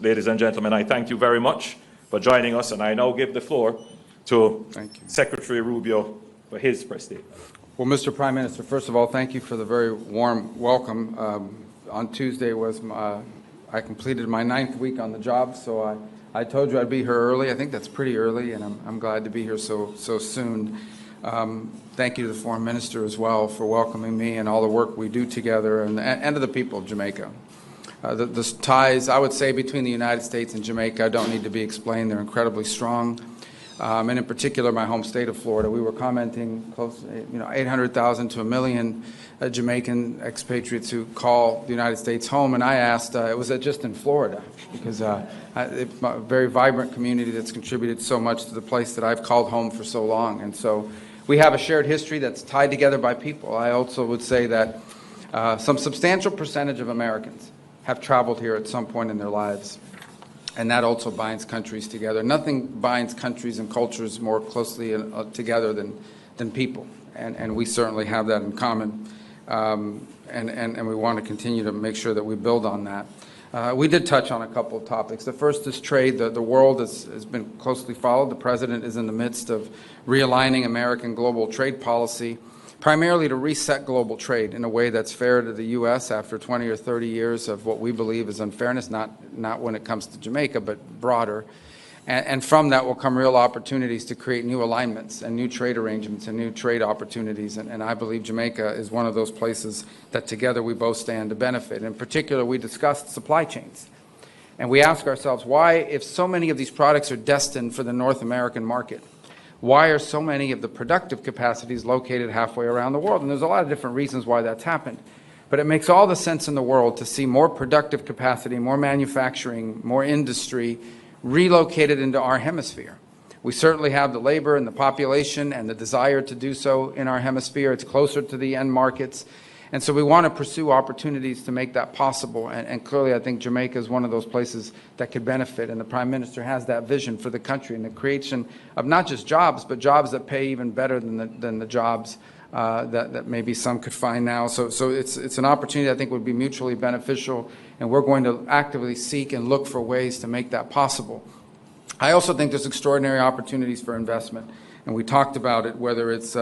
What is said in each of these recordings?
Ladies and gentlemen, I thank you very much for joining us, and I now give the floor to Secretary Rubio for his press statement. Well, Mr. Prime Minister, first of all, thank you for the very warm welcome. On Tuesday I completed my 9th week on the job, so I told you I'd be here early. I think that's pretty early, and I'm glad to be here so soon. Thank you to the Foreign Minister as well for welcoming me and all the work we do together, and to the people of Jamaica. The ties, I would say, between the United States and Jamaica don't need to be explained. They're incredibly strong. And in particular, my home state of Florida, we were commenting close, 800,000 to 1 million Jamaican expatriates who call the United States home. And I asked, was it just in Florida? Because it's a very vibrant community that's contributed so much to the place that I've called home for so long. And so we have a shared history that's tied together by people. I also would say that some substantial percentage of Americans have traveled here at some point in their lives. And that also binds countries together. Nothing binds countries and cultures more closely together than people. And we certainly have that in common. And we want to continue to make sure that we build on that. We did touch on a couple of topics. The first is trade. The world has been closely followed. The President is in the midst of realigning American global trade policy, primarily to reset global trade in a way that's fair to the U.S. after 20 or 30 years of what we believe is unfairness, not when it comes to Jamaica, but broader. And from that will come real opportunities to create new alignments and new trade arrangements and new trade opportunities. And I believe Jamaica is one of those places that together we both stand to benefit. In particular, we discussed supply chains. And we ask ourselves, why, if so many of these products are destined for the North American market, why are so many of the productive capacities located halfway around the world? And there's a lot of different reasons why that's happened. But it makes all the sense in the world to see more productive capacity, more manufacturing, more industry relocated into our hemisphere. We certainly have the labor and the population and the desire to do so in our hemisphere. It's closer to the end markets. And so we want to pursue opportunities to make that possible. And clearly, I think Jamaica is one of those places that could benefit. And the Prime Minister has that vision for the country and the creation of not just jobs, but jobs that pay even better than the jobs that maybe some could find now. So it's an opportunity I think would be mutually beneficial. And we're going to actively seek and look for ways to make that possible. I also think there's extraordinary opportunities for investment. And we talked about it, whether it's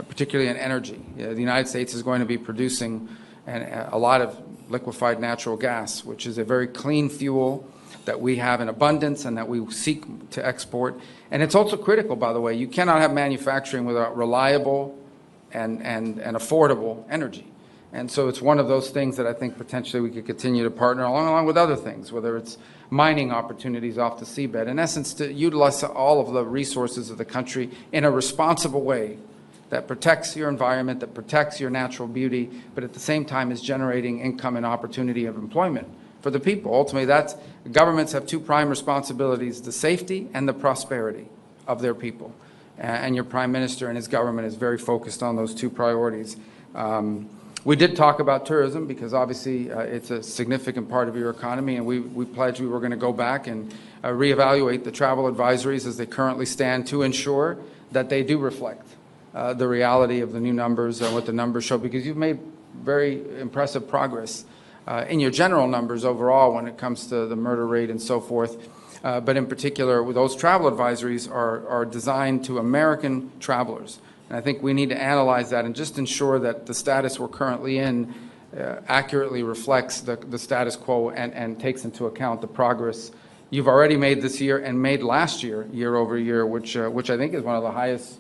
particularly in energy. The United States is going to be producing a lot of liquefied natural gas, which is a very clean fuel that we have in abundance and that we seek to export. And it's also critical, by the way. You cannot have manufacturing without reliable and affordable energy. And so it's one of those things that I think potentially we could continue to partner along with other things, whether it's mining opportunities off the seabed. In essence, to utilize all of the resources of the country in a responsible way that protects your environment, that protects your natural beauty, but at the same time is generating income and opportunity of employment for the people. Ultimately, governments have two prime responsibilities: the safety and the prosperity of their people. And your Prime Minister and his government is very focused on those two priorities. We did talk about tourism because obviously it's a significant part of your economy, and we pledged we were going to go back and reevaluate the travel advisories as they currently stand to ensure that they do reflect the reality of the new numbers and what the numbers show, because you've made very impressive progress in your general numbers overall when it comes to the murder rate and so forth. But in particular, those travel advisories are designed to American travelers. And I think we need to analyze that and just ensure that the status we're currently in accurately reflects the status quo and takes into account the progress you've already made this year and made last year, year over year, which I think is one of the highest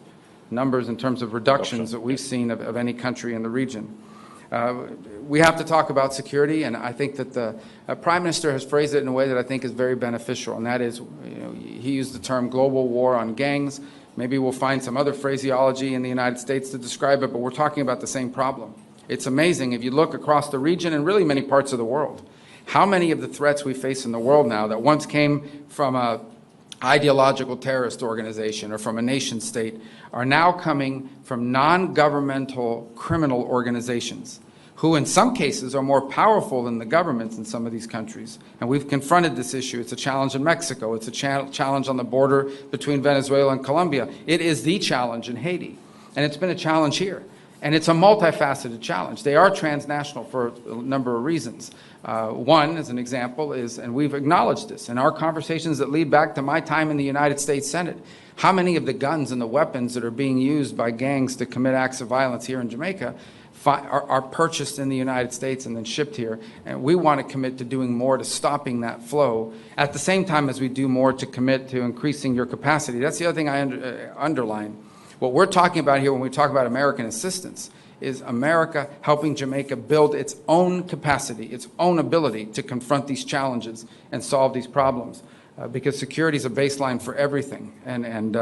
numbers in terms of reductions that we've seen of any country in the region. We have to talk about security, and I think that the Prime Minister has phrased it in a way that I think is very beneficial, and that is, he used the term global war on gangs. Maybe we'll find some other phraseology in the United States to describe it, but we're talking about the same problem. It's amazing if you look across the region and really many parts of the world, how many of the threats we face in the world now that once came from a ideological terrorist organization or from a nation state are now coming from non-governmental criminal organizations who in some cases are more powerful than the governments in some of these countries. And we've confronted this issue. It's a challenge in Mexico. It's a challenge on the border between Venezuela and Colombia. It is the challenge in Haiti. And it's been a challenge here. And it's a multifaceted challenge. They are transnational for a number of reasons. One, as an example, is, and we've acknowledged this, in our conversations that lead back to my time in the United States Senate, how many of the guns and the weapons that are being used by gangs to commit acts of violence here in Jamaica are purchased in the United States and then shipped here. And we want to commit to doing more to stopping that flow at the same time as we do more to commit to increasing your capacity. That's the other thing I underline. What we're talking about here when we talk about American assistance is America helping Jamaica build its own capacity, its own ability to confront these challenges and solve these problems. Because security is a baseline for everything. And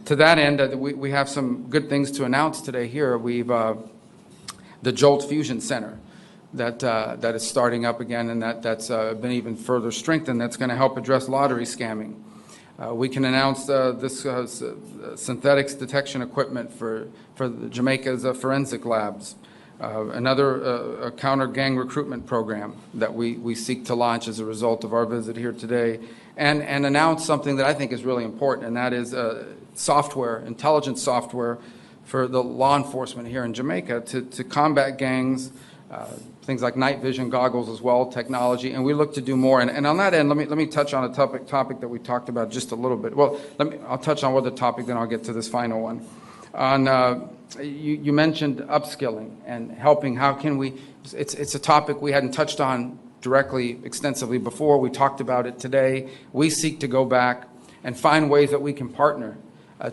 to that end, we have some good things to announce today here. We've the Jolt Fusion Center that is starting up again, and that's been even further strengthened. That's going to help address lottery scamming. We can announce this synthetics detection equipment for Jamaica's forensic labs. Another counter-gang recruitment program that we seek to launch as a result of our visit here today, and announce something that I think is really important, and that is software, intelligence software for the law enforcement here in Jamaica to combat gangs, things like night vision goggles as well, technology, and we look to do more. And on that end, let me touch on a topic that we talked about just a little bit. Well, I'll touch on the topic, then I'll get to this final one. On you mentioned upskilling and helping. How can we? It's a topic we hadn't touched on directly, extensively before. We talked about it today. We seek to go back and find ways that we can partner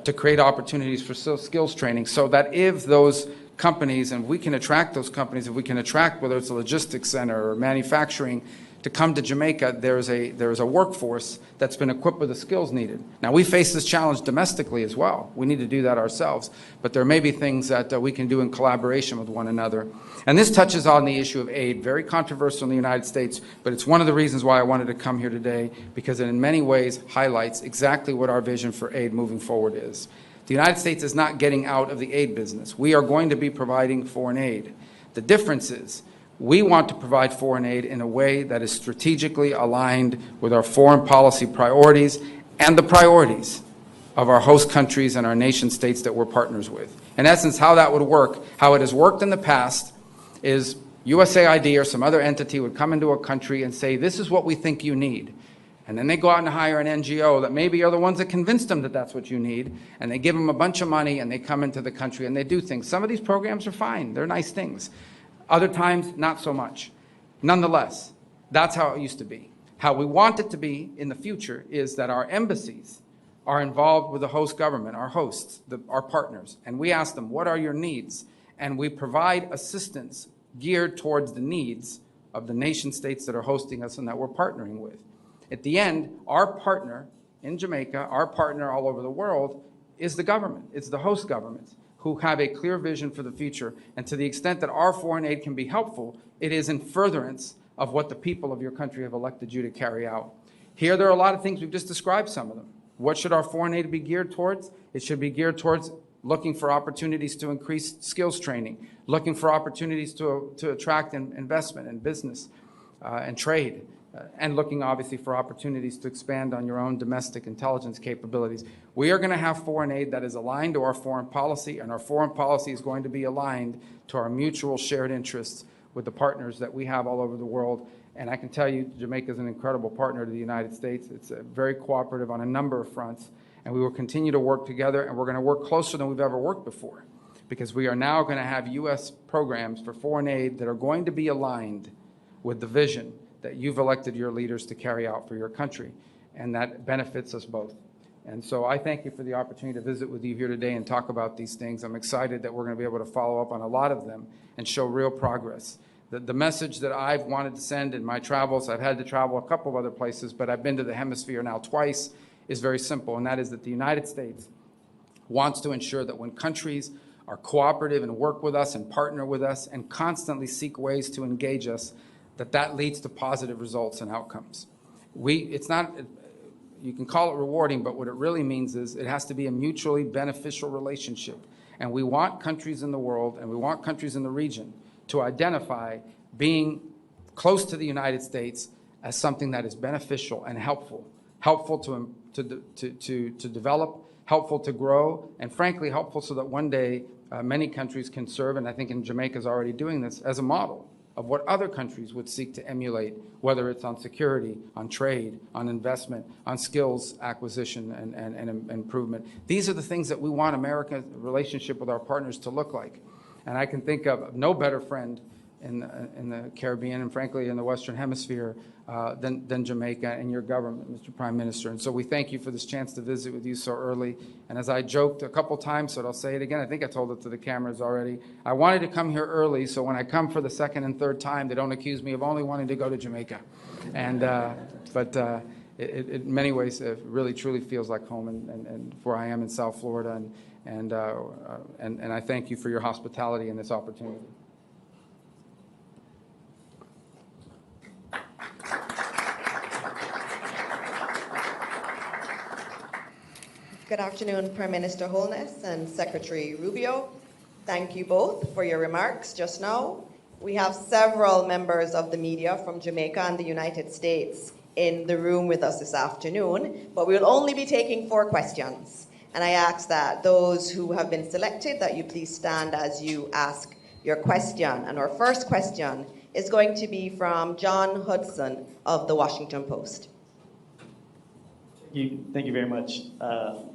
to create opportunities for skills training, so that if those companies, and we can attract those companies, if we can attract, whether it's a logistics center or manufacturing, to come to Jamaica, there is a workforce that's been equipped with the skills needed. Now, we face this challenge domestically as well. We need to do that ourselves, but there may be things that we can do in collaboration with one another. And this touches on the issue of aid, very controversial in the United States, but it's one of the reasons why I wanted to come here today, because it in many ways highlights exactly what our vision for aid moving forward is. The United States is not getting out of the aid business. We are going to be providing foreign aid. The difference is we want to provide foreign aid in a way that is strategically aligned with our foreign policy priorities and the priorities of our host countries and our nation states that we're partners with. In essence, how that would work, how it has worked in the past, is USAID or some other entity would come into a country and say, this is what we think you need. And then they go out and hire an NGO that maybe are the ones that convinced them that that's what you need, and they give them a bunch of money and they come into the country and they do things. Some of these programs are fine, they're nice things. Other times, not so much. Nonetheless, that's how it used to be. How we want it to be in the future is that our embassies are involved with the host government, our hosts, our partners, and we ask them, what are your needs? And we provide assistance geared towards the needs of the nation states that are hosting us and that we're partnering with. At the end, our partner in Jamaica, our partner all over the world, is the government. It's the host governments who have a clear vision for the future. And to the extent that our foreign aid can be helpful, it is in furtherance of what the people of your country have elected you to carry out. Here, there are a lot of things. We've just described some of them. What should our foreign aid be geared towards? It should be geared towards looking for opportunities to increase skills training, looking for opportunities to attract investment and business and trade, and looking obviously for opportunities to expand on your own domestic intelligence capabilities. We are going to have foreign aid that is aligned to our foreign policy, and our foreign policy is going to be aligned to our mutual shared interests with the partners that we have all over the world. And I can tell you, Jamaica is an incredible partner to the United States. It's very cooperative on a number of fronts, and we will continue to work together, and we're going to work closer than we've ever worked before, because we are now going to have U.S. programs for foreign aid that are going to be aligned with the vision that you've elected your leaders to carry out for your country, and that benefits us both. And so I thank you for the opportunity to visit with you here today and talk about these things. I'm excited that we're going to be able to follow up on a lot of them and show real progress. The message that I've wanted to send in my travels, I've had to travel a couple of other places, but I've been to the hemisphere now twice, is very simple, and that is that the United States wants to ensure that when countries are cooperative and work with us and partner with us and constantly seek ways to engage us, that leads to positive results and outcomes. It's not, you can call it rewarding, but what it really means is it has to be a mutually beneficial relationship. And we want countries in the world, and we want countries in the region to identify being close to the United States as something that is beneficial and helpful to develop, helpful to grow, and frankly, helpful so that one day many countries can serve, and I think in Jamaica is already doing this, as a model of what other countries would seek to emulate, whether it's on security, on trade, on investment, on skills acquisition and improvement. These are the things that we want America's relationship with our partners to look like. And I can think of no better friend in the Caribbean and frankly in the Western Hemisphere than Jamaica and your government, Mr. Prime Minister. And so we thank you for this chance to visit with you so early. And as I joked a couple times, so I'll say it again, I think I told it to the cameras already, I wanted to come here early so when I come for the second and third time, they don't accuse me of only wanting to go to Jamaica. And but it in many ways it really truly feels like home and where I am in South Florida. And I thank you for your hospitality and this opportunity. Good afternoon, Prime Minister Holness and Secretary Rubio. Thank you both for your remarks just now. We have several members of the media from Jamaica and the United States in the room with us this afternoon, but we will only be taking 4 questions. And I ask that those who have been selected, that you please stand as you ask your question. And our first question is going to be from John Hudson of the Washington Post. Thank you very much.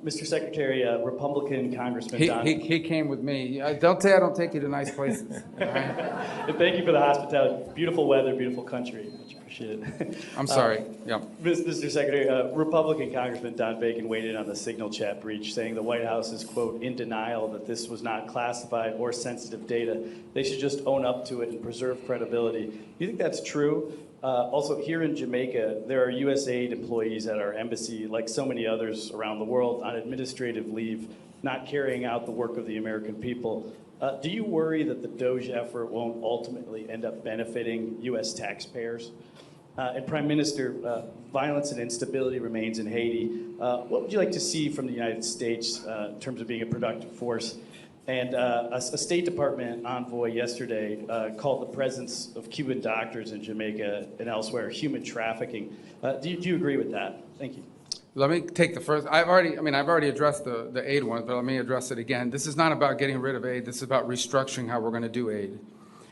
Mr. Secretary, Republican Congressman Don... He came with me. Don't say I don't take you to nice places. And thank you for the hospitality. Beautiful weather, beautiful country. Much appreciated. I'm sorry. Yeah. Mr. Secretary, Republican Congressman Don Bacon weighed in on the Signal Chat breach, saying the White House is, quote, in denial that this was not classified or sensitive data. They should just own up to it and preserve credibility. Do you think that's true? Also, here in Jamaica, there are USAID employees at our embassy, like so many others around the world, on administrative leave, not carrying out the work of the American people. Do you worry that the DOGE effort won't ultimately end up benefiting U.S. taxpayers? And Prime Minister, violence and instability remains in Haiti. What would you like to see from the United States in terms of being a productive force? And a State Department envoy yesterday called the presence of Cuban doctors in Jamaica and elsewhere human trafficking. Do you agree with that? Thank you. Let me take the first. I've already addressed the aid one, but let me address it again. This is not about getting rid of aid. This is about restructuring how we're going to do aid.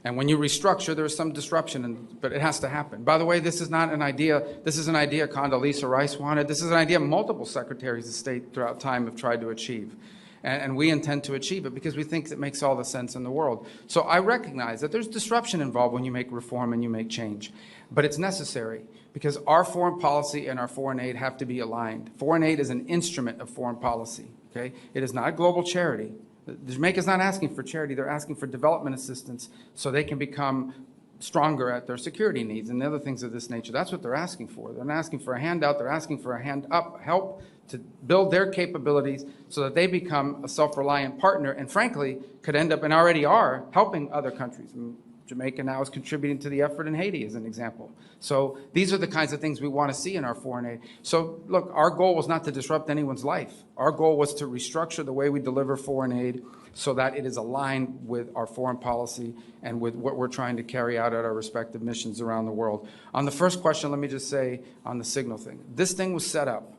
And when you restructure, there's some disruption, but it has to happen. By the way, this is not an idea. This is an idea Condoleezza Rice wanted. This is an idea multiple secretaries of state throughout time have tried to achieve. And we intend to achieve it because we think it makes all the sense in the world. So I recognize that there's disruption involved when you make reform and you make change. But it's necessary because our foreign policy and our foreign aid have to be aligned. Foreign aid is an instrument of foreign policy. Okay? It is not global charity. Jamaica's not asking for charity. They're asking for development assistance so they can become stronger at their security needs and the other things of this nature. That's what they're asking for. They're not asking for a handout. They're asking for a hand up, help to build their capabilities so that they become a self-reliant partner and, frankly, could end up and already are helping other countries. And Jamaica now is contributing to the effort in Haiti, as an example. So these are the kinds of things we want to see in our foreign aid. So, look, our goal was not to disrupt anyone's life. Our goal was to restructure the way we deliver foreign aid so that it is aligned with our foreign policy and with what we're trying to carry out at our respective missions around the world. On the first question, let me just say on the signal thing. This thing was set up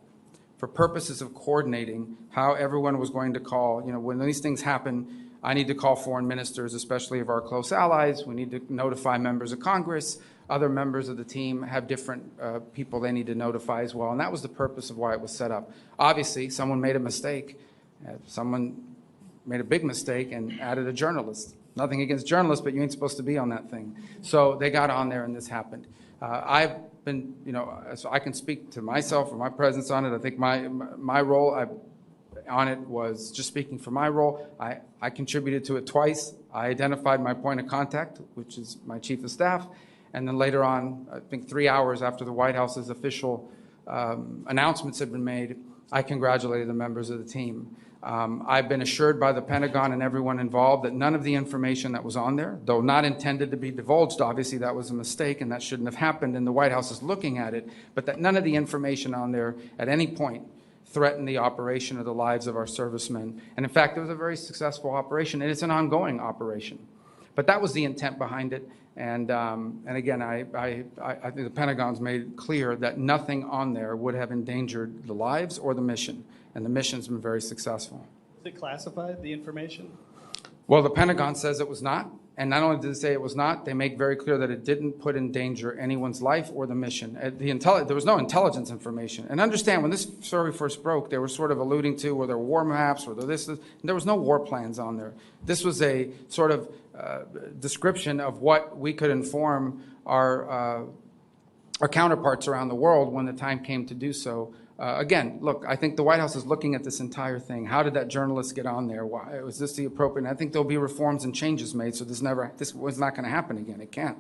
for purposes of coordinating how everyone was going to call. You know, when these things happen, I need to call foreign ministers, especially of our close allies. We need to notify members of Congress. Other members of the team have different people they need to notify as well. And that was the purpose of why it was set up. Obviously, someone made a mistake. Someone made a big mistake and added a journalist. Nothing against journalists, but you ain't supposed to be on that thing. So they got on there and this happened. I've been, you know, so I can speak to myself or my presence on it. I think my role on it was just speaking for my role. I contributed to it twice. I identified my point of contact, which is my chief of staff. And then later on, I think 3 hours after the White House's official announcements had been made, I congratulated the members of the team. I've been assured by the Pentagon and everyone involved that none of the information that was on there, though not intended to be divulged, obviously that was a mistake and that shouldn't have happened and the White House is looking at it, but that none of the information on there at any point threatened the operation or the lives of our servicemen. And in fact, it was a very successful operation and it's an ongoing operation. But that was the intent behind it. And again, I think the Pentagon's made clear that nothing on there would have endangered the lives or the mission. And the mission's been very successful. Is it classified, the information? Well, the Pentagon says it was not. And not only did they say it was not, they make very clear that it didn't put in danger anyone's life or the mission. There was no intelligence information. And understand, when this story first broke, they were sort of alluding to were there war maps, or there was no war plans on there. This was a sort of description of what we could inform our counterparts around the world when the time came to do so. Again, look, I think the White House is looking at this entire thing. How did that journalist get on there? Why was this the appropriate? And I think there'll be reforms and changes made, so this was not going to happen again. It can't.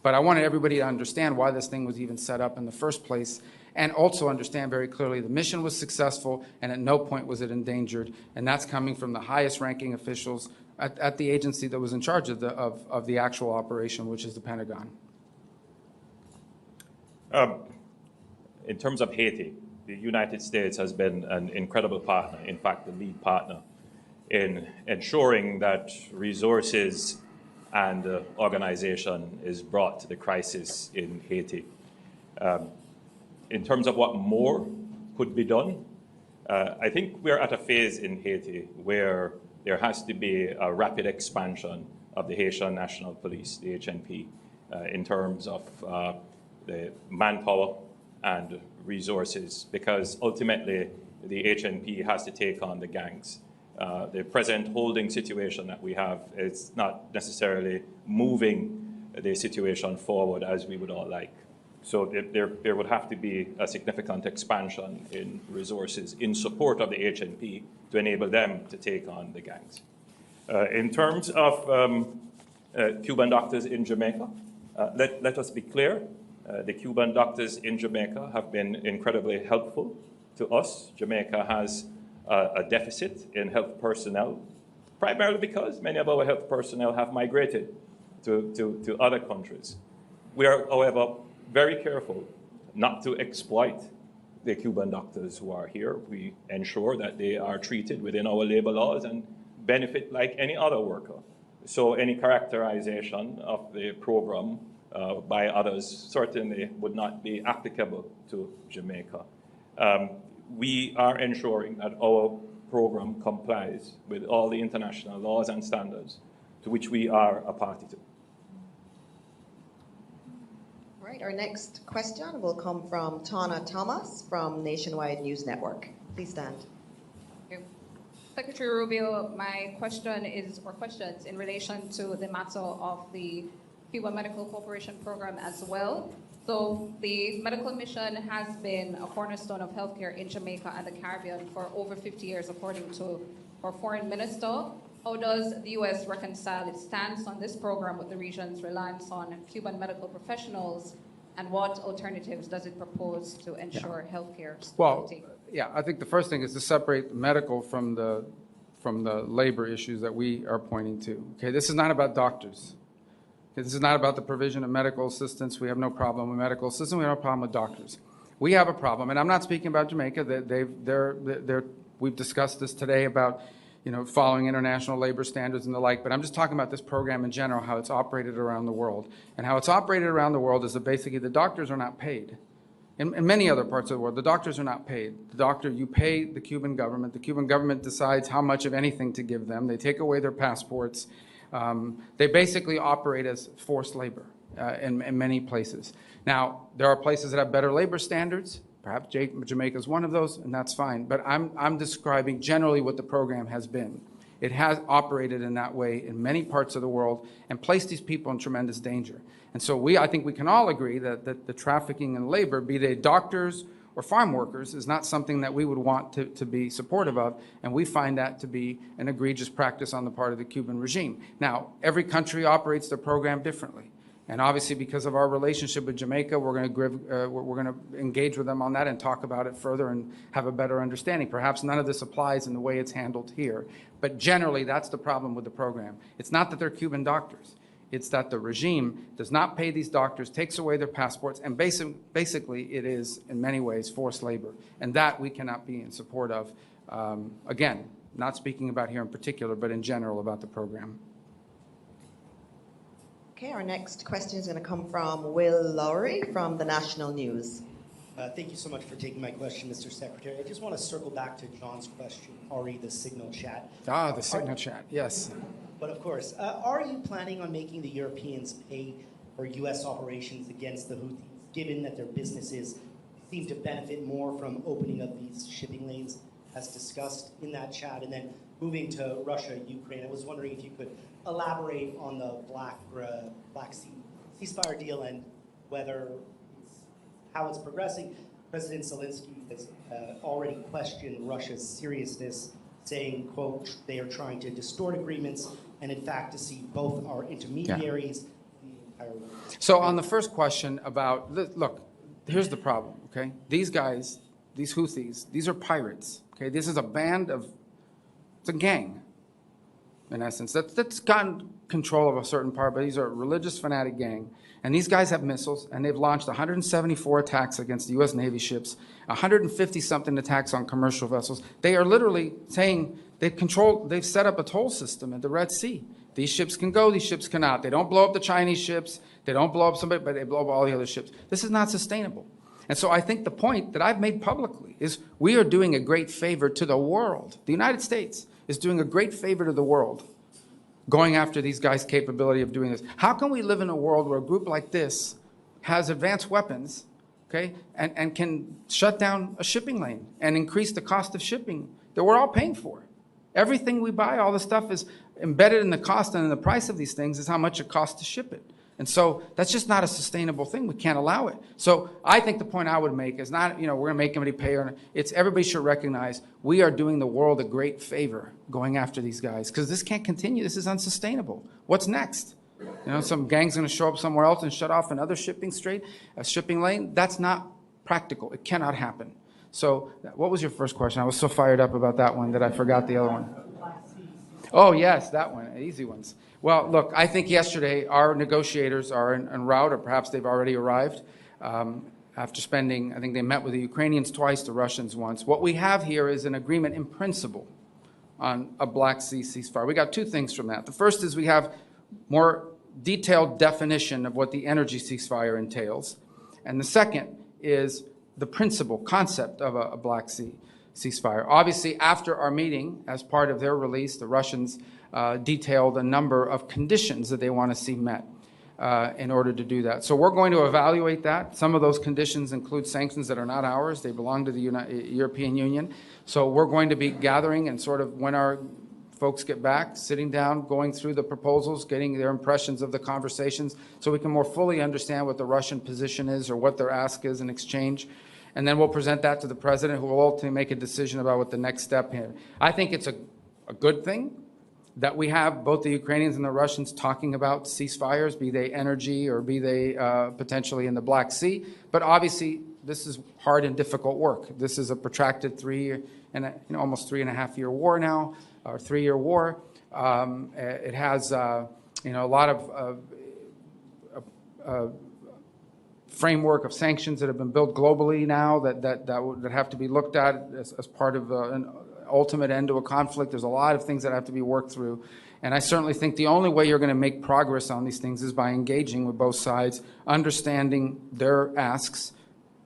But I wanted everybody to understand why this thing was even set up in the first place, and also understand very clearly the mission was successful, and at no point was it endangered. And that's coming from the highest-ranking officials at the agency that was in charge of the actual operation, which is the Pentagon. In terms of Haiti, the United States has been an incredible partner, in fact, the lead partner, in ensuring that resources and organization is brought to the crisis in Haiti. In terms of what more could be done, I think we're at a phase in Haiti where there has to be a rapid expansion of the Haitian National Police, the HNP, in terms of the manpower and resources, because ultimately the HNP has to take on the gangs. The present holding situation that we have is not necessarily moving the situation forward as we would all like. So there would have to be a significant expansion in resources in support of the HNP to enable them to take on the gangs. In terms of Cuban doctors in Jamaica, let us be clear. The Cuban doctors in Jamaica have been incredibly helpful to us. Jamaica has a deficit in health personnel, primarily because many of our health personnel have migrated to other countries. We are, however, very careful not to exploit the Cuban doctors who are here. We ensure that they are treated within our labor laws and benefit like any other worker. So any characterization of the program by others certainly would not be applicable to Jamaica. We are ensuring that our program complies with all the international laws and standards to which we are a party to. All right, our next question will come from Tana Thomas from Nationwide News Network. Please stand. Secretary Rubio, my question is, or questions, in relation to the matter of the Cuban Medical Corporation program as well. So the medical mission has been a cornerstone of healthcare in Jamaica and the Caribbean for over 50 years, according to our foreign minister. How does the U.S. reconcile its stance on this program with the region's reliance on Cuban medical professionals, and what alternatives does it propose to ensure healthcare stability? Well, yeah, I think the first thing is to separate medical from the labor issues that we are pointing to. Okay, this is not about doctors. Okay, this is not about the provision of medical assistance. We have no problem with medical assistance. We have no problem with doctors. We have a problem, and I'm not speaking about Jamaica. We've discussed this today about, following international labor standards and the like, but I'm just talking about this program in general, how it's operated around the world. And how it's operated around the world is that basically the doctors are not paid. In many other parts of the world, the doctors are not paid. You pay the Cuban government. The Cuban government decides how much of anything to give them. They take away their passports. They basically operate as forced labor in many places. Now, there are places that have better labor standards. Perhaps Jamaica is one of those, and that's fine. But I'm describing generally what the program has been. It has operated in that way in many parts of the world and placed these people in tremendous danger. And so I think we can all agree that the trafficking in labor, be they doctors or farm workers, is not something that we would want to be supportive of, and we find that to be an egregious practice on the part of the Cuban regime. Now, every country operates their program differently. And obviously, because of our relationship with Jamaica, we're going to engage with them on that and talk about it further and have a better understanding. Perhaps none of this applies in the way it's handled here. But generally, that's the problem with the program. It's not that they're Cuban doctors. It's that the regime does not pay these doctors, takes away their passports, and basically it is, in many ways, forced labor. And that we cannot be in support of. Again, not speaking about here in particular, but in general about the program. Okay, our next question is going to come from Will Lowry from the National News. Thank you so much for taking my question, Mr. Secretary. I just want to circle back to John's question, the signal chat. Ah, the signal chat, yes. But of course, are you planning on making the Europeans pay for U.S. operations against the Houthis, given that their businesses seem to benefit more from opening up these shipping lanes, as discussed in that chat? And then moving to Russia, Ukraine, I was wondering if you could elaborate on the Black Sea ceasefire deal and how it's progressing. President Zelensky has already questioned Russia's seriousness, saying, quote, they are trying to distort agreements and in fact to see both our intermediaries. Yeah. So on the first question about, look, here's the problem, okay? These guys, these Houthis, these are pirates, okay? This is a band of, it's a gang, in essence. That's gotten control of a certain part, but these are a religious fanatic gang. And these guys have missiles, and they've launched 174 attacks against the U.S. Navy ships, 150-something attacks on commercial vessels. They are literally saying they've set up a toll system at the Red Sea. These ships can go, these ships cannot. They don't blow up the Chinese ships, they don't blow up somebody, but they blow up all the other ships. This is not sustainable. And so I think the point that I've made publicly is we are doing a great favor to the world. The United States is doing a great favor to the world, going after these guys' capability of doing this. How can we live in a world where a group like this has advanced weapons, okay, and can shut down a shipping lane and increase the cost of shipping that we're all paying for? Everything we buy, all the stuff is embedded in the cost and in the price of these things is how much it costs to ship it. And so that's just not a sustainable thing. We can't allow it. So I think the point I would make is not, we're going to make everybody pay. It's everybody should recognize we are doing the world a great favor going after these guys because this can't continue. This is unsustainable. What's next? Some gang's going to show up somewhere else and shut off another shipping lane. That's not practical. It cannot happen. So what was your first question? I was so fired up about that one that I forgot the other one. Oh, yes, that one. Easy ones. Well, look, I think yesterday our negotiators are en route, or perhaps they've already arrived, after spending, I think they met with the Ukrainians twice, the Russians once. What we have here is an agreement in principle on a Black Sea ceasefire. We got two things from that. The first is we have more detailed definition of what the energy ceasefire entails. And the second is the principle, concept of a Black Sea ceasefire. Obviously, after our meeting, as part of their release, the Russians detailed a number of conditions that they want to see met in order to do that. So we're going to evaluate that. Some of those conditions include sanctions that are not ours. They belong to the European Union. So we're going to be gathering and sort of, when our folks get back, sitting down, going through the proposals, getting their impressions of the conversations so we can more fully understand what the Russian position is or what their ask is in exchange. And then we'll present that to the president, who will ultimately make a decision about what the next step is. I think it's a good thing that we have both the Ukrainians and the Russians talking about ceasefires, be they energy or be they potentially in the Black Sea. But obviously, this is hard and difficult work. This is a protracted almost 3.5-year war now, or 3-year war. It has a lot of framework of sanctions that have been built globally now that have to be looked at as part of an ultimate end to a conflict. There's a lot of things that have to be worked through. And I certainly think the only way you're going to make progress on these things is by engaging with both sides, understanding their asks,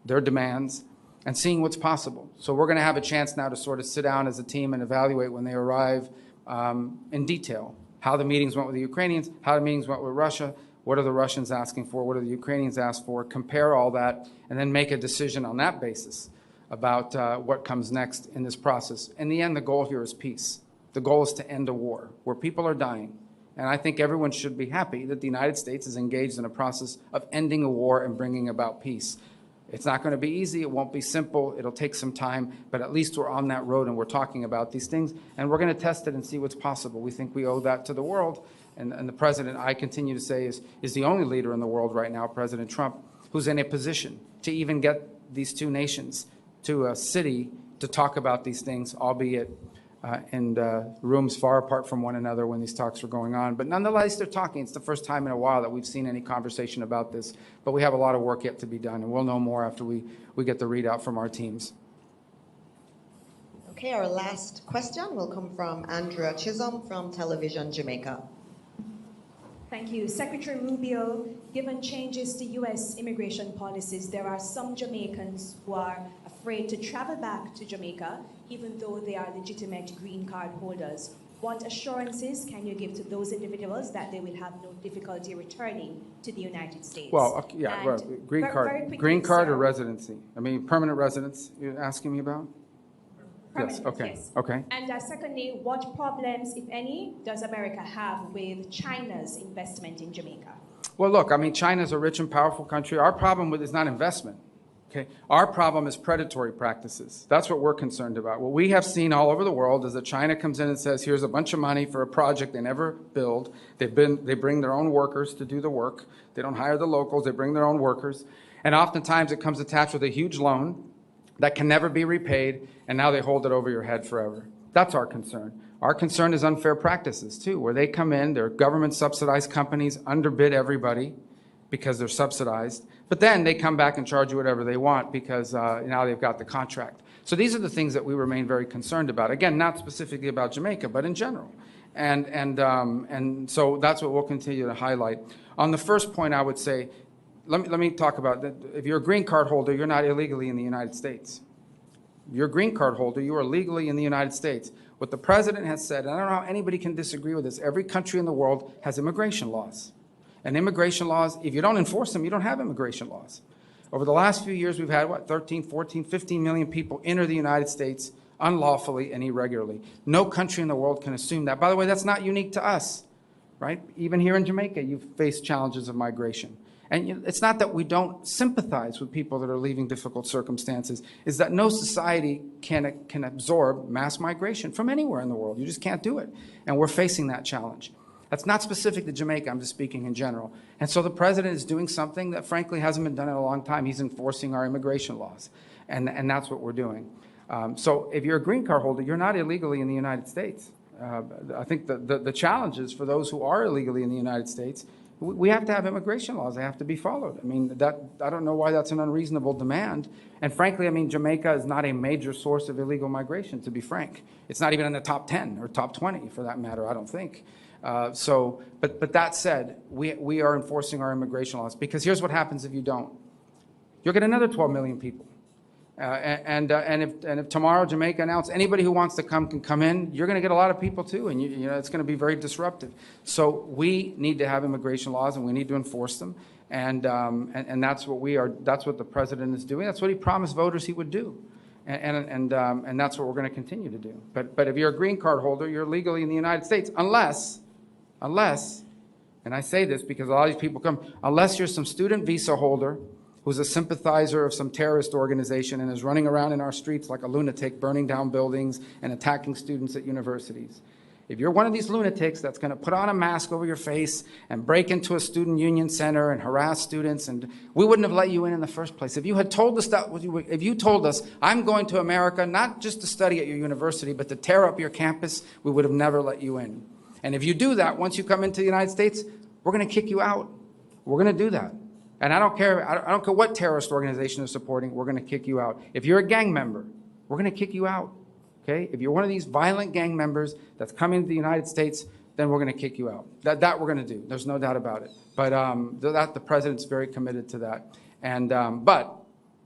their demands, and seeing what's possible. So we're going to have a chance now to sort of sit down as a team and evaluate when they arrive in detail how the meetings went with the Ukrainians, how the meetings went with Russia, what are the Russians asking for, what are the Ukrainians asked for, compare all that, and then make a decision on that basis about what comes next in this process. In the end, the goal here is peace. The goal is to end a war where people are dying. And I think everyone should be happy that the United States is engaged in a process of ending a war and bringing about peace. It's not going to be easy. It won't be simple. It'll take some time. But at least we're on that road and we're talking about these things. And we're going to test it and see what's possible. We think we owe that to the world. And the president, I continue to say, is the only leader in the world right now, President Trump, who's in a position to even get these two nations to a city to talk about these things, albeit in rooms far apart from one another when these talks are going on. But nonetheless, they're talking. It's the first time in a while that we've seen any conversation about this. But we have a lot of work yet to be done, and we'll know more after we get the readout from our teams. Okay, our last question will come from Andrea Chisholm from Television Jamaica. Thank you. Secretary Rubio, given changes to U.S. immigration policies, there are some Jamaicans who are afraid to travel back to Jamaica, even though they are legitimate green card holders. What assurances can you give to those individuals that they will have no difficulty returning to the United States? Well, yeah, well, green card or residency? I mean, permanent residence, you're asking me about? Yes, okay, yes. okay. And secondly, what problems, if any, does America have with China's investment in Jamaica? Well, look, I mean, China's a rich and powerful country. Our problem with is not investment, okay? Our problem is predatory practices. That's what we're concerned about. What we have seen all over the world is that China comes in and says, here's a bunch of money for a project they never build. They bring their own workers to do the work. They don't hire the locals. They bring their own workers. And oftentimes it comes attached with a huge loan that can never be repaid, and now they hold it over your head forever. That's our concern. Our concern is unfair practices, too, where they come in, they're government-subsidized companies, underbid everybody because they're subsidized, but then they come back and charge you whatever they want because now they've got the contract. So these are the things that we remain very concerned about. Again, not specifically about Jamaica, but in general. And so that's what we'll continue to highlight. On the first point, I would say, let me talk about that. If you're a green card holder, you're not illegally in the United States. If you're a green card holder, you are legally in the United States. What the president has said, and I don't know how anybody can disagree with this, every country in the world has immigration laws. And immigration laws, if you don't enforce them, you don't have immigration laws. Over the last few years, we've had, 13, 14, 15 million people enter the United States unlawfully and irregularly. No country in the world can assume that. By the way, that's not unique to us, right? Even here in Jamaica, you've faced challenges of migration. And it's not that we don't sympathize with people that are leaving difficult circumstances, is that no society can absorb mass migration from anywhere in the world. You just can't do it. And we're facing that challenge. That's not specific to Jamaica, I'm just speaking in general. And so the president is doing something that frankly hasn't been done in a long time. He's enforcing our immigration laws. And that's what we're doing. So if you're a green card holder, you're not illegally in the United States. I think the challenge is for those who are illegally in the United States, we have to have immigration laws. They have to be followed. I mean, I don't know why that's an unreasonable demand. And frankly, I mean, Jamaica is not a major source of illegal migration, to be frank. It's not even in the top 10 or top 20, for that matter, I don't think. But that said, we are enforcing our immigration laws, because here's what happens if you don't. You'll get another 12 million people. And if tomorrow Jamaica announced anybody who wants to come can come in, you're going to get a lot of people too, and you know it's going to be very disruptive. So we need to have immigration laws, and we need to enforce them, and that's what we are. That's what the president is doing. That's what he promised voters he would do, and that's what we're going to continue to do. But if you're a green card holder, you're legally in the United States, unless, and I say this because a lot of these people come, unless you're some student visa holder who's a sympathizer of some terrorist organization and is running around in our streets like a lunatic, burning down buildings and attacking students at universities. If you're one of these lunatics that's going to put on a mask over your face and break into a student union center and harass students, and we wouldn't have let you in the first place. If you had told us that, if you told us, I'm going to America not just to study at your university, but to tear up your campus, we would have never let you in. And if you do that, once you come into the United States, we're going to kick you out. We're going to do that. And I don't care what terrorist organization is supporting, we're going to kick you out. If you're a gang member, we're going to kick you out. Okay? If you're one of these violent gang members that's coming to the United States, then we're going to kick you out. That we're going to do. There's no doubt about it. But the president's very committed to that. And but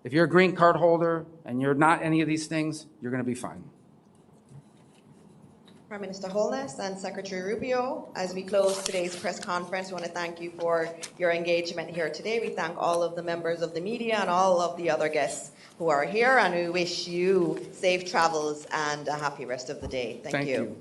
if you're a green card holder and you're not any of these things, you're going to be fine. Prime Minister Holness and Secretary Rubio, as we close today's press conference, we want to thank you for your engagement here today. We thank all of the members of the media and all of the other guests who are here, and we wish you safe travels and a happy rest of the day. Thank you.